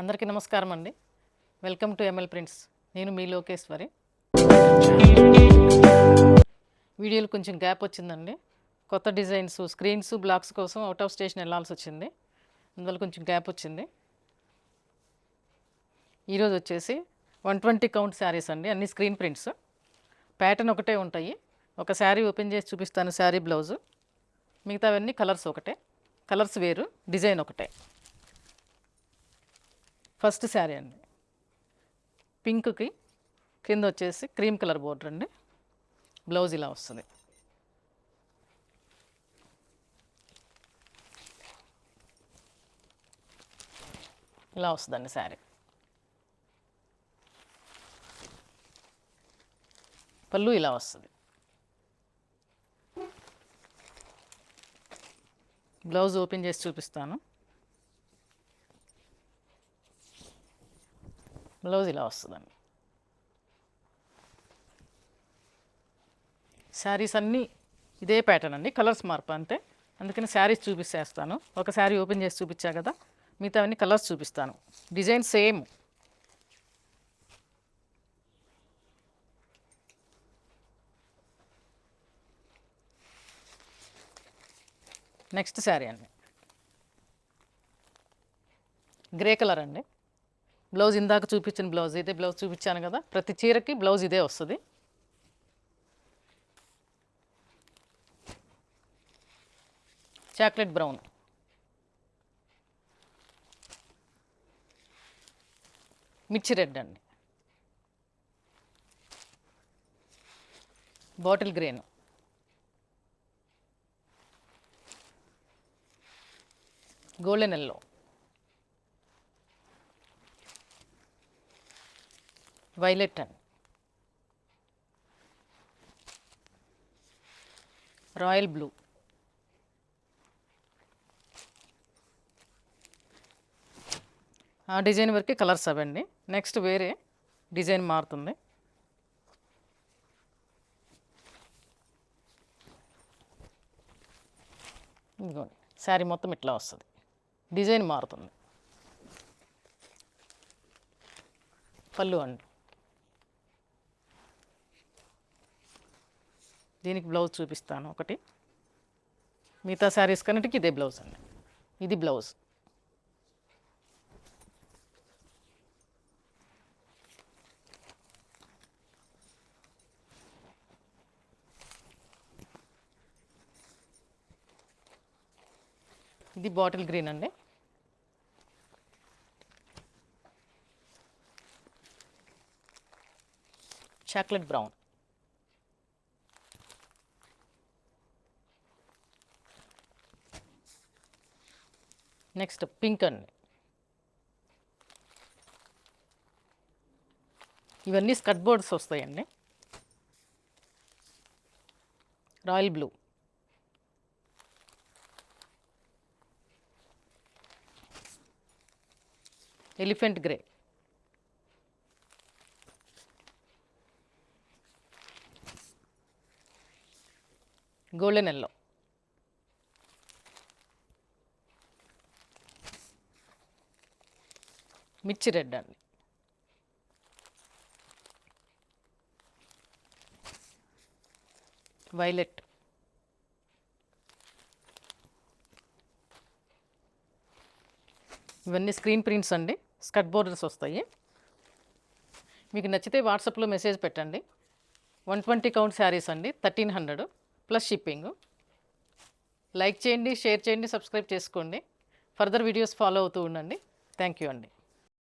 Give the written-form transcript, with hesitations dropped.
అందరికీ నమస్కారం అండి. Welcome to ML prints. నేను మీ లోకేశ్వరి. వీడియోలు కొంచెం గ్యాప్ వచ్చిందండి. కొత్త డిజైన్స్, స్క్రీన్స్, బ్లాక్స్ కోసం అవుట్ ఆఫ్ స్టేషన్ వెళ్ళాల్సి వచ్చింది. అందువల్ల కొంచెం గ్యాప్ వచ్చింది. ఈరోజు వచ్చేసి 120 కౌంట్ శారీస్ అండి. అన్ని స్క్రీన్ ప్రింట్స్. ప్యాటర్న్ ఒకటే ఉంటాయి. ఒక శారీ ఓపెన్ చేసి చూపిస్తాను, శారీ బ్లౌజు. మిగతావన్నీ కలర్స్ ఒకటే, కలర్స్ వేరు, డిజైన్ ఒకటే. ఫస్ట్ శారీ అండి, పింక్కి కింద వచ్చేసి క్రీమ్ కలర్ బోర్డర్ అండి. బ్లౌజ్ ఇలా వస్తుంది. ఇలా వస్తుందండి శారీ. పళ్ళు ఇలా వస్తుంది. బ్లౌజ్ ఓపెన్ చేసి చూపిస్తాను. బ్లౌజ్ ఇలా వస్తుందండి. శారీస్ అన్నీ ఇదే ప్యాటర్న్ అండి, కలర్స్ మార్పు అంతే. అందుకని శారీస్ చూపిస్తేస్తాను. ఒక శారీ ఓపెన్ చేసి చూపించా కదా, మిగతా అన్ని కలర్స్ చూపిస్తాను. Design same. నెక్స్ట్ శారీ అండి, గ్రే కలర్ అండి. బ్లౌజ్ ఇందాక చూపించిన బ్లౌజ్ ఇదే బ్లౌజ్ చూపించాను కదా, ప్రతి చీరకి బ్లౌజ్ ఇదే వస్తుంది. చాక్లెట్ బ్రౌన్, మిర్చి రెడ్ అండి, bottle green, golden yellow, violet అండి, రాయల్ బ్లూ, ఆ డిజైన్ వరకు కలర్స్ అవండి. నెక్స్ట్ వేరే డిజైన్ మారుతుంది. ఇదిగోండి, శారీ మొత్తం ఇట్లా వస్తుంది, డిజైన్ మారుతుంది. పళ్ళు అండి, దీనికి బ్లౌజ్ చూపిస్తాను ఒకటి. మిగతా శారీస్ కన్నిటికి ఇదే బ్లౌజ్ అండి. ఇది బ్లౌజ్. ఇది బాటిల్ గ్రీన్ అండి. చాక్లెట్ బ్రౌన్, నెక్స్ట్ పింక్ అండి. ఇవన్నీ స్కట్ బోర్డ్స్ వస్తాయండి. Royal blue, elephant grey, golden yellow, మిర్చి రెడ్ అండి, వైలెట్, ఇవన్నీ స్క్రీన్ ప్రింట్స్ అండి, స్కట్ బోర్డర్స్ వస్తాయి. మీకు నచ్చితే వాట్సాప్లో మెసేజ్ పెట్టండి. 120 కౌంట్ శారీస్ అండి, 1300 ప్లస్ షిప్పింగ్. లైక్ చేయండి, షేర్ చేయండి, సబ్స్క్రైబ్ చేసుకోండి. ఫర్దర్ వీడియోస్ ఫాలో అవుతూ ఉండండి. థ్యాంక్ యూ అండి.